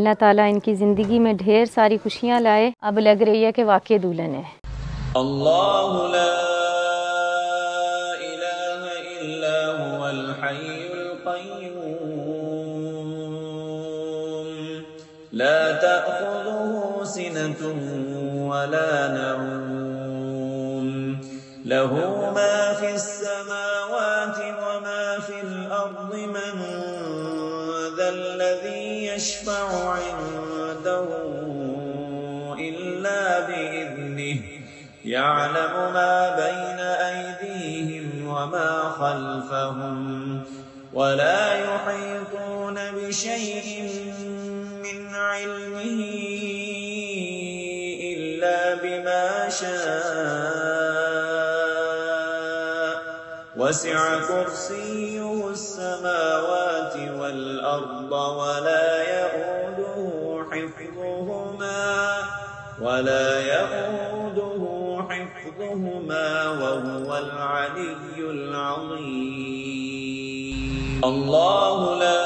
अल्लाह ताला इनकी ज़िंदगी में ढेर सारी खुशियाँ लाए। अब लग रही है कि वाकई दुल्हन है। अल्लाहु ला इलाहा इल्ला हुवल हय्युल क़य्यूम ला तअख़ुज़ुहु सिनतुन वला नऊम लहू मा फ़िस समावाति व मा फ़िल अर्दि मन ज़ल्लज़ी यशफ़अु इन्दहु इल्ला बिइज़्निहि यअलमु मा बैन अयदीहिम वमा खल्फहुम वला युहीतून बिशैइन मिन इल्मिही इल्ला बिमा शाअ वसिअ कुर्सियुहु अस्समावाति वल अर्द वला यऊदुहु हिफ्ज़ुहुमा वहुवल अलिय्युल अज़ीम। अल्लाहु ला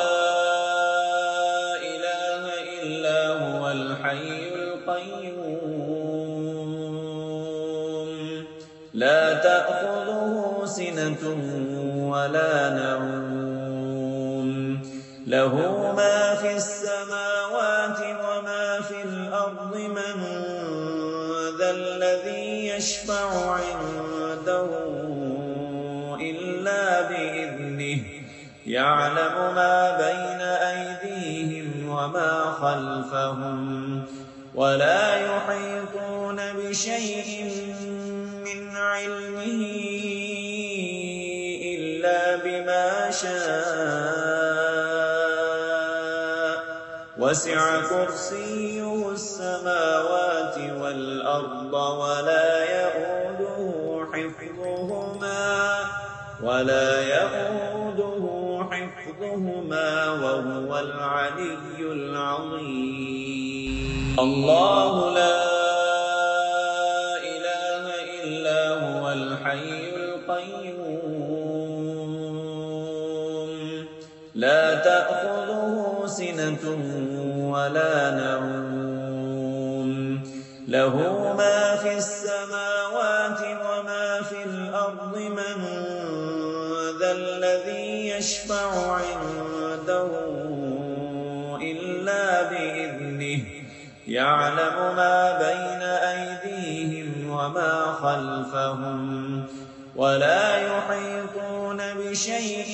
इलाहा इल्ला हुवल हय्युल क़य्यूम ला तअख़ुज़ुहु सिनतुन वला नऊम लहू मा फ़िस समावाति व मा फ़िल अर्दि मन ज़ल्लज़ी यशफ़अु इन्दहु इल्ला बिइज़्निहि यअलमु मा बैन अयदीहिम वमा खल्फहुम वला युहीतून बिशैइन मिन इल्मिही इल्ला बिमा शाअ वसिअ कुर्सियुहु अस्समावाति वल अर्द वला यऊदुहु हिफ्ज़ुहुमा वहुवल अलिय्युल अज़ीम। अल्लाहु ला इलाहा इल्ला हुवल हय्युल क़य्यूम ला तअख़ुज़ुहु सिनतुन वला नऊम लहू मा फ़िस समावाति व मा फ़िल अर्दि मन ज़ल्लज़ी यशफ़अु इन्दहु इल्ला बिइज़्निहि यअलमु मा बैन अयदीहिम वमा खल्फहुम वला युहीतून बिशैइन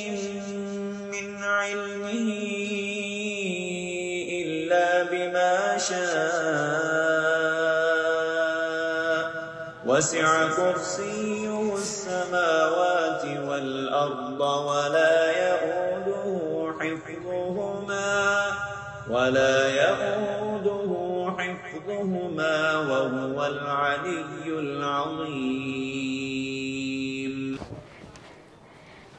मिन इल्मिही इल्ला बिमा शाअ वसिअ कुर्सियुहु अस्समावाति वल अर्द वला यऊदुहु हिफ्ज़ुहुमा वहुवल अलिय्युल अज़ीम।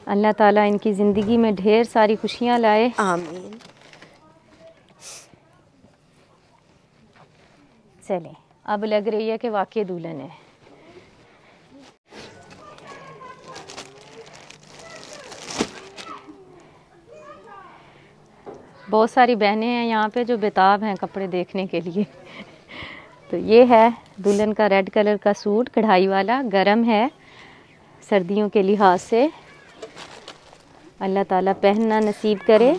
अल्लाह ताला इनकी ज़िंदगी में ढेर सारी खुशियाँ लाए। आमीन। चलें, अब लग रही है कि वाकई दुल्हन है। बहुत सारी बहनें हैं यहाँ पे जो बेताब हैं कपड़े देखने के लिए। तो ये है दुल्हन का रेड कलर का सूट, कढ़ाई वाला, गरम है सर्दियों के लिहाज से। अल्लाह ताला पहनना नसीब करे।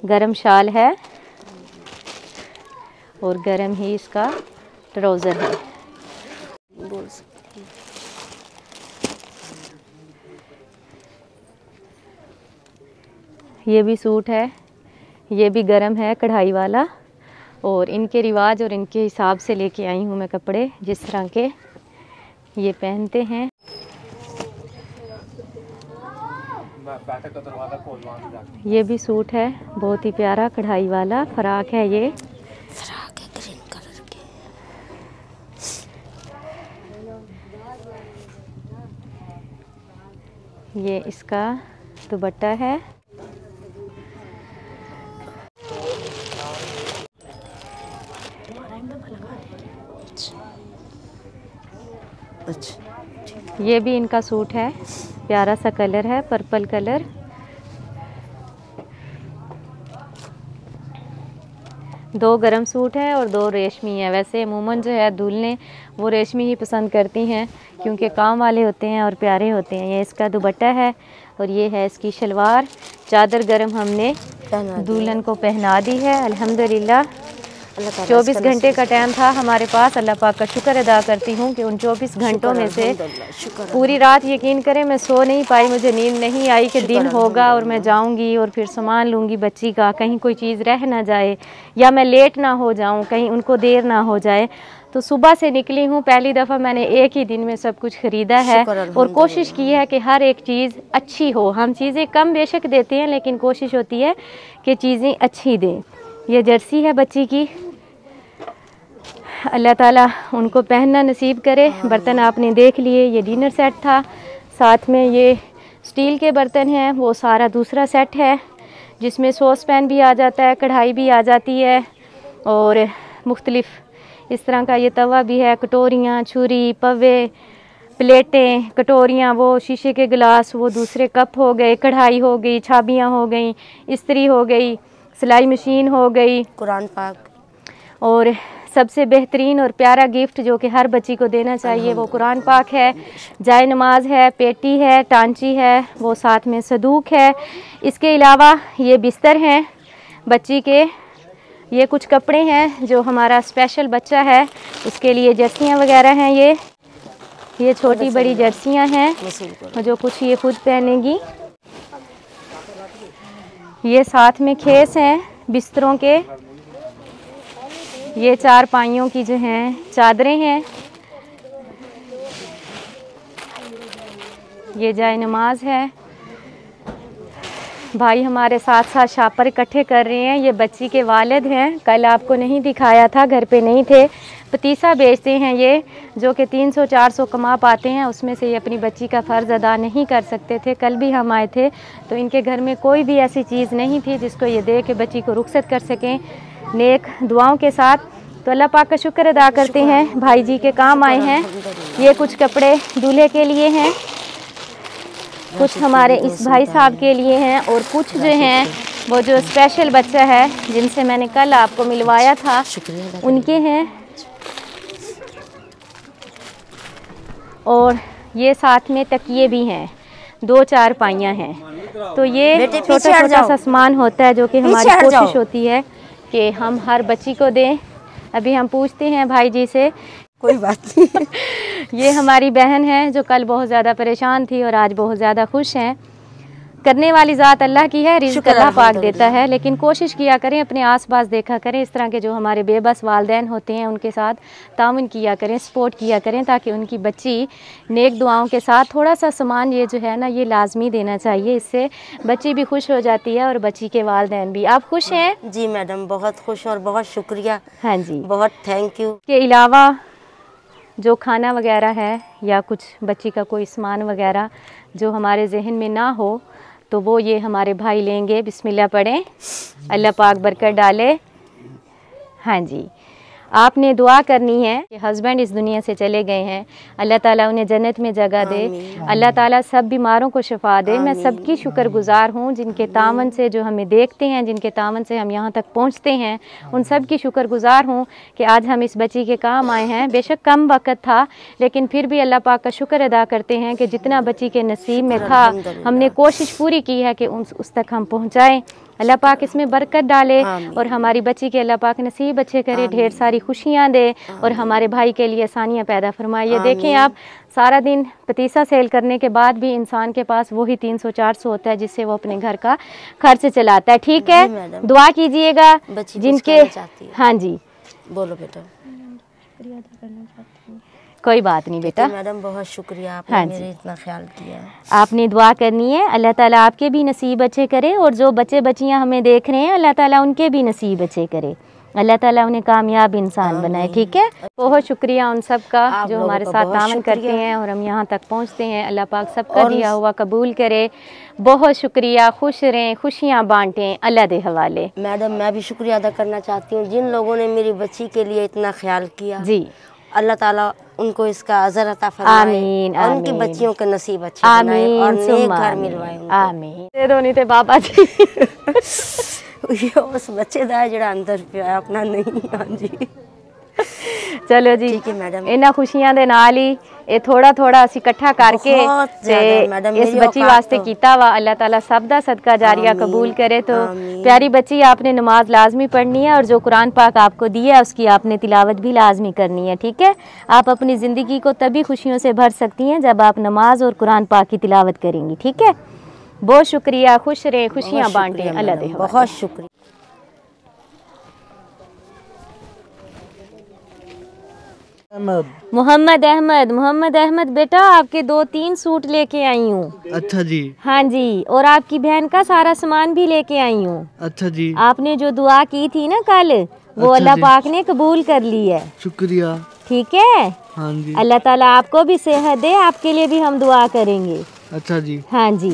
गरम शाल है और गरम ही इसका ट्राउज़र है। बोल सकती हैं। ये भी सूट है, ये भी गरम है कढ़ाई वाला। और इनके रिवाज और इनके हिसाब से लेके आई हूँ मैं कपड़े, जिस तरह के ये पहनते हैं। ये भी सूट है बहुत ही प्यारा कढ़ाई वाला, फ्राक है ये। फ्राक है ग्रीन कलर के। ये इसका दुपट्टा है। अच्छा, ये भी इनका सूट है, प्यारा सा कलर है, पर्पल कलर। 2 गरम सूट हैं और 2 रेशमी हैं। वैसे अमूमन जो है दूल्हे वो रेशमी ही पसंद करती हैं क्योंकि काम वाले होते हैं और प्यारे होते हैं। ये इसका दुपट्टा है और ये है इसकी शलवार। चादर गरम हमने दुल्हन को पहना दी है अल्हम्दुलिल्लाह। 24 घंटे का टाइम था हमारे पास। अल्लाह पाक का शुक्र अदा करती हूँ कि उन 24 घंटों में से पूरी रात यकीन करें मैं सो नहीं पाई, मुझे नींद नहीं आई कि दिन होगा और मैं जाऊँगी और फिर सामान लूँगी बच्ची का, कहीं कोई चीज़ रह ना जाए या मैं लेट ना हो जाऊँ, कहीं उनको देर ना हो जाए। तो सुबह से निकली हूँ, पहली दफ़ा मैंने एक ही दिन में सब कुछ ख़रीदा है और कोशिश की है कि हर एक चीज़ अच्छी हो। हम चीज़ें कम बेशक देते हैं लेकिन कोशिश होती है कि चीज़ें अच्छी दें। ये जर्सी है बच्ची की, अल्लाह ताला उनको पहनना नसीब करे। बर्तन आपने देख लिए, ये डिनर सेट था, साथ में ये स्टील के बर्तन हैं, वो सारा दूसरा सेट है जिसमें सॉस पैन भी आ जाता है, कढ़ाई भी आ जाती है और मुख्तलिफ़ इस तरह का ये तवा भी है। कटोरियाँ, छुरी, पवे, प्लेटें, कटोरियाँ, वो शीशे के गिलास, वो दूसरे कप हो गए, कढ़ाई हो गई, छाबियाँ हो गई, इस्त्री हो गई, सिलाई मशीन हो गई, कुरान पाक। और सबसे बेहतरीन और प्यारा गिफ्ट जो कि हर बच्ची को देना चाहिए वो कुरान पाक है। जाए नमाज है, पेटी है, टांची है, वो साथ में सदूक है। इसके अलावा ये बिस्तर हैं बच्ची के, ये कुछ कपड़े हैं जो हमारा स्पेशल बच्चा है उसके लिए, जर्सियाँ वगैरह हैं। ये छोटी बड़ी जर्सियाँ हैं जो कुछ ये खुद पहनेगी। ये साथ में खेस हैं बिस्तरों के। ये 4 पाइयों की जो हैं चादरें हैं। ये जाए नमाज है। भाई हमारे साथ साथ शापर इकट्ठे कर रहे हैं। ये बच्ची के वालिद हैं, कल आपको नहीं दिखाया था, घर पे नहीं थे। पतीसा बेचते हैं ये, जो कि 300-400 कमा पाते हैं, उसमें से ये अपनी बच्ची का फ़र्ज़ अदा नहीं कर सकते थे। कल भी हम आए थे तो इनके घर में कोई भी ऐसी चीज़ नहीं थी जिसको ये दे के बच्ची को रुखसत कर सकें नेक दुआओं के साथ। तो अल्लाह पाक का शुक्र अदा करते हैं, भाई जी के काम आए हैं। ये कुछ कपड़े दूल्हे के लिए हैं, कुछ हमारे इस भाई साहब के लिए हैं और कुछ जो हैं वो जो स्पेशल बच्चा है जिनसे मैंने कल आपको मिलवाया था उनके हैं। और ये साथ में तकिए भी हैं, 2-4 पाइयाँ हैं। तो ये छोटा छोटा सा सामान होता है जो कि हमारी कोशिश होती है कि हम हर बच्ची को दें। अभी हम पूछते हैं भाई जी से, कोई बात नहीं। ये हमारी बहन है जो कल बहुत ज़्यादा परेशान थी और आज बहुत ज़्यादा खुश हैं। करने वाली ज़ात अल्लाह की है, रिज़्क़ अल्लाह पाक देता है, लेकिन कोशिश किया करें, अपने आसपास देखा करें, इस तरह के जो हमारे बेबस वालिदैन होते हैं उनके साथ ताउन किया करें, सपोर्ट किया करें, ताकि उनकी बच्ची नेक दुआओं के साथ थोड़ा सा सामान ये जो है ना ये लाजमी देना चाहिए। इससे बच्ची भी खुश हो जाती है और बच्ची के वालिदैन भी। आप खुश हैं? जी मैडम, बहुत खुश और बहुत शुक्रिया। हाँ जी, बहुत थैंक यू। के अलावा जो खाना वगैरह है या कुछ बच्ची का कोई सामान वगैरह जो हमारे जहन में ना हो तो वो ये हमारे भाई लेंगे। बिस्मिल्लाह पढ़ें, अल्लाह पाक बरकत डाले। हाँ जी, आपने दुआ करनी है कि हस्बैंड इस दुनिया से चले गए हैं, अल्लाह ताला उन्हें जन्नत में जगह दे, अल्लाह ताला सब बीमारों को शिफा दे। मैं सबकी शुक्रगुजार हूँ जिनके तावन से जो हमें देखते हैं, जिनके तावन से हम यहाँ तक पहुँचते हैं, उन सब की शुक्रगुजार हूँ कि आज हम इस बच्ची के काम आए हैं। बेशक कम वक्त था लेकिन फिर भी अल्लाह पाक का शुक्र अदा करते हैं कि जितना बच्ची के नसीब में था हमने कोशिश पूरी की है कि उस तक हम पहुँचाएँ। अल्लाह पाक इसमें बरकत डाले और हमारी बच्ची के अल्लाह पाक नसीब अच्छे करे, ढेर सारी खुशियाँ दे और हमारे भाई के लिए आसानियाँ पैदा फरमाए। ये देखें आप, सारा दिन पतीसा सेल करने के बाद भी इंसान के पास वही 300-400 होता है जिससे वो अपने घर का खर्च चलाता है। ठीक है, दुआ कीजिएगा जिनके। हाँ जी बोलो बेटा। कोई बात नहीं बेटा। मैडम बहुत शुक्रिया, आपने मेरे इतना ख्याल किया। आपने दुआ करनी है, अल्लाह ताला आपके भी नसीब अच्छे करे और जो बच्चे बच्चियां हमें देख रहे हैं अल्लाह ताला उनके भी नसीब अच्छे करे, अल्लाह ताला उन्हें कामयाब इंसान बनाए। ठीक है, बहुत शुक्रिया उन सब का जो हमारे साथ तावन करते हैं और हम यहाँ तक पहुँचते हैं। अल्लाह पाक सबका दिया हुआ कबूल करे। बहुत शुक्रिया, खुश रहें, खुशियाँ बांटें, अल्लाह दे हवाले। मैडम मैं भी शुक्रिया अदा करना चाहती हूँ जिन लोगों ने मेरी बच्ची के लिए इतना ख्याल किया। जी, अल्लाह ताला उनको इसका अजर अता फरमाए। आमीन, और उनकी बच्चियों के नसीब अच्छे बनाए और नेक घर मिलवाए। आमीन। दे दो नहीं थे बाबा जी। ये उस बच्चे दा है ਜਿਹੜਾ ਅੰਦਰ ਪਿਆ ਆਪਣਾ ਨਹੀਂ। ਹਾਂਜੀ चलो जी, ठीक है मैडम। इन्हां खुशियां दे नाल ही ये थोड़ा थोड़ा असी इकट्ठा करके इस बच्ची वास्ते कीता वा। अल्लाह ताला सब दा सदका जारिया कबूल करे। तो प्यारी बच्ची, आपने नमाज लाजमी पढ़नी है और जो कुरान पाक आपको दिया है उसकी आपने तिलावत भी लाजमी करनी है, ठीक है। आप अपनी ज़िंदगी को तभी खुशियों से भर सकती हैं जब आप नमाज और कुरान पाक की तिलावत करेंगी, ठीक है। बहुत शुक्रिया, खुश रहें, खुशियाँ बांटें। अल्लाह दे। बहुत शुक्रिया। मोहम्मद अहमद बेटा, आपके 2-3 सूट लेके आई हूँ। अच्छा जी। हाँ जी, और आपकी बहन का सारा सामान भी लेके आई हूँ। अच्छा जी। आपने जो दुआ की थी ना कल, वो अच्छा अल्लाह जी। पाक ने कबूल कर ली है। शुक्रिया। ठीक है। हाँ जी। अल्लाह ताला आपको भी सेहत दे, आपके लिए भी हम दुआ करेंगे। अच्छा जी। हाँ जी,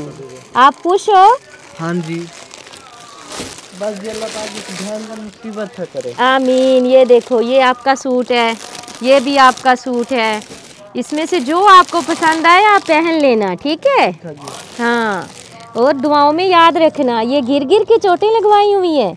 आप खुश हो? हाँ जी। बस ये अल्लाह पाक की ध्यान का मुसीबत है करे। आमीन। ये देखो, ये आपका सूट है, ये भी आपका सूट है। इसमें से जो आपको पसंद आए आप पहन लेना, ठीक है। हाँ, और दुआओं में याद रखना, ये गिर गिर के चोटें लगवाई हुई है।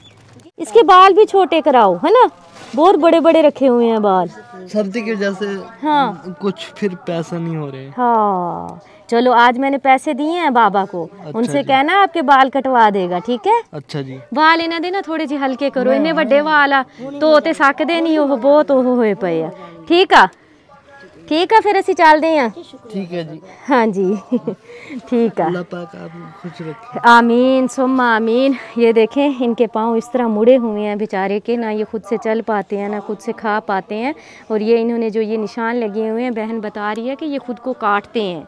इसके बाल भी छोटे कराओ, है ना, बहुत बड़े बड़े रखे हुए हैं बाल। सर्दी की वजह से हाँ, कुछ फिर पैसा नहीं हो रहे। हाँ चलो, आज मैंने पैसे दिए हैं बाबा को, अच्छा उनसे जी। कहना आपके बाल कटवा देगा, ठीक है। अच्छा जी। वाल इन्हें देना थोड़े जी हल्के करो, इन्हें वड्डे वाल आ तो ते सकदे नहीं, ਉਹ बहुत ਉਹ ਹੋਏ ਪਏ ਆ। ठीक आ, ठीक आ, फिर ਅਸੀਂ ਚੱਲਦੇ ਆਂ। ठीक है जी। हाँ जी ठीक है। अल्लाह पाक आपको खुश रखे। आमीन सुम्मा आमीन। ये देखें, इनके पाँव इस तरह मुड़े हुए हैं बेचारे के, ना ये खुद से चल पाते हैं ना खुद से खा पाते हैं। और ये इन्होंने जो ये निशान लगे हुए हैं, बहन बता रही है कि ये खुद को काटते हैं।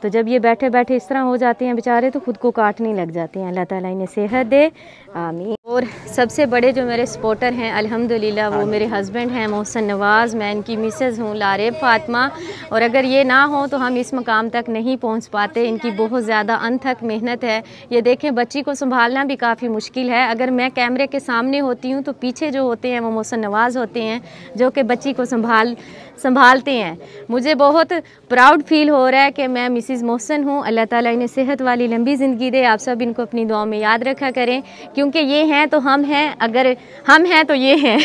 तो जब ये बैठे बैठे इस तरह हो जाते हैं बेचारे, तो खुद को काटने लग जाते हैं। अल्लाह ताला इन्हें सेहत दे, आमीन। और सबसे बड़े जो मेरे सपोर्टर हैं अल्हम्दुलिल्लाह, वो मेरे हस्बैंड हैं मोहसन नवाज़, मैं इनकी मिसेज़ हूँ लारेब फातिमा। और अगर ये ना हो तो हम इस मकाम तक नहीं पहुँच पाते। इनकी बहुत ज़्यादा अनथक मेहनत है। ये देखें, बच्ची को संभालना भी काफ़ी मुश्किल है। अगर मैं कैमरे के सामने होती हूँ तो पीछे जो होते हैं वो मोहसन नवाज़ होते हैं, जो कि बच्ची को संभालते हैं। मुझे बहुत प्राउड फील हो रहा है कि मैं मिसिज़ मोहसन हूँ। अल्लाह ताला इन्हें सेहत वाली लंबी ज़िंदगी दे। आप सब इनको अपनी दुआ में याद रखा करें, क्योंकि ये हैं तो हम हैं, अगर हम हैं तो ये हैं।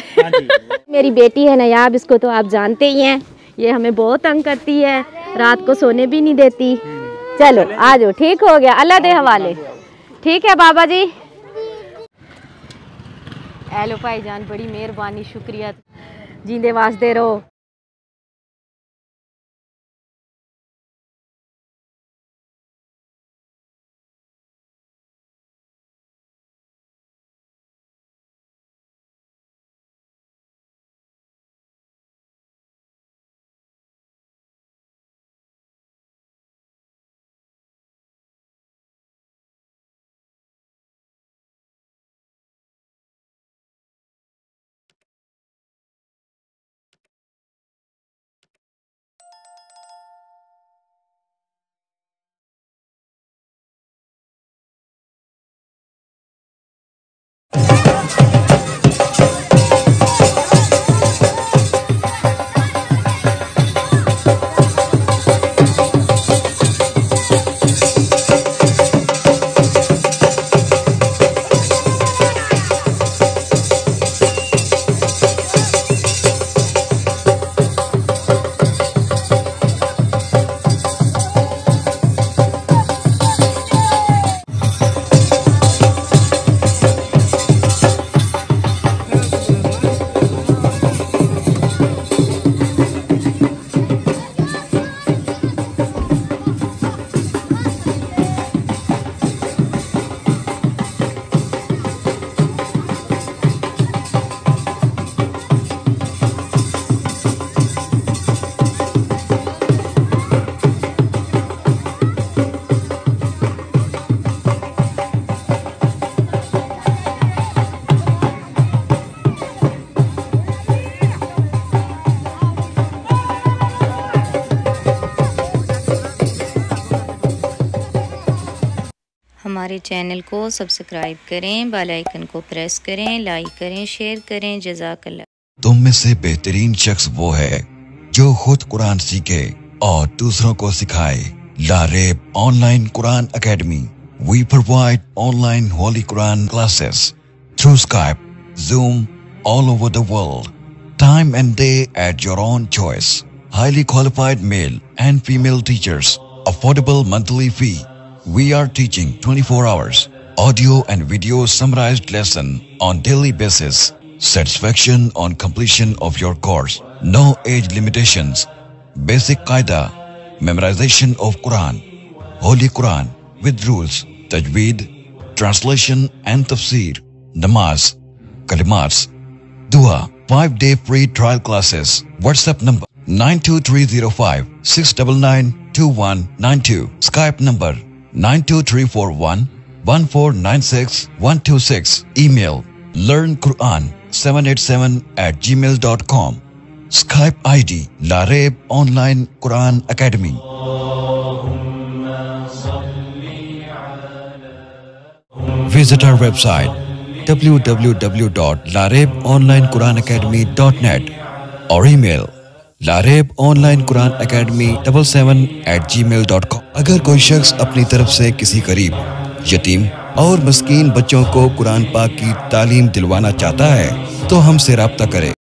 मेरी बेटी है नायाब, इसको तो आप जानते ही हैं, ये हमें बहुत तंग करती है, रात को सोने भी नहीं देती। चलो आ जाओ, ठीक हो गया, अल्लाह दे हवाले। ठीक है बाबा जी। हेलो भाईजान, बड़ी मेहरबानी, शुक्रिया, जींदे वास्ते रहो। हमारे चैनल को सब्सक्राइब करें, बेल आइकन को प्रेस करें, लाइक करें, शेयर करें। जज़ाकल्लाह। तुम में से बेहतरीन शख्स वो है जो खुद कुरान सीखे और दूसरों को सिखाए। Lareb online Quran academy. We provide online Holy Quran classes, through Skype, Zoom, all over the world. Time and day at your own choice. Highly qualified male and female teachers. Affordable monthly fee. We are teaching 24 hours. Audio and video summarized lesson on daily basis. Satisfaction on completion of your course. No age limitations. Basic Qaida. Memorization of Quran. Holy Quran with rules. Tajweed. Translation and Tafsir. Namaz. Kalimats. Dua. 5-day free trial classes. WhatsApp number 92305 699 2192. Skype number 92341 1496 126. Email learnquran787@gmail.com. Skype ID Lareb Online Quran Academy. Visit our website www.larebonlinequranacademy.net or email larebonlinequranacademy77@gmail.com. अगर कोई शख्स अपनी तरफ से किसी गरीब, यतीम और मस्कीन बच्चों को कुरान पाक की तालीम दिलवाना चाहता है तो हमसे राब्ता करें।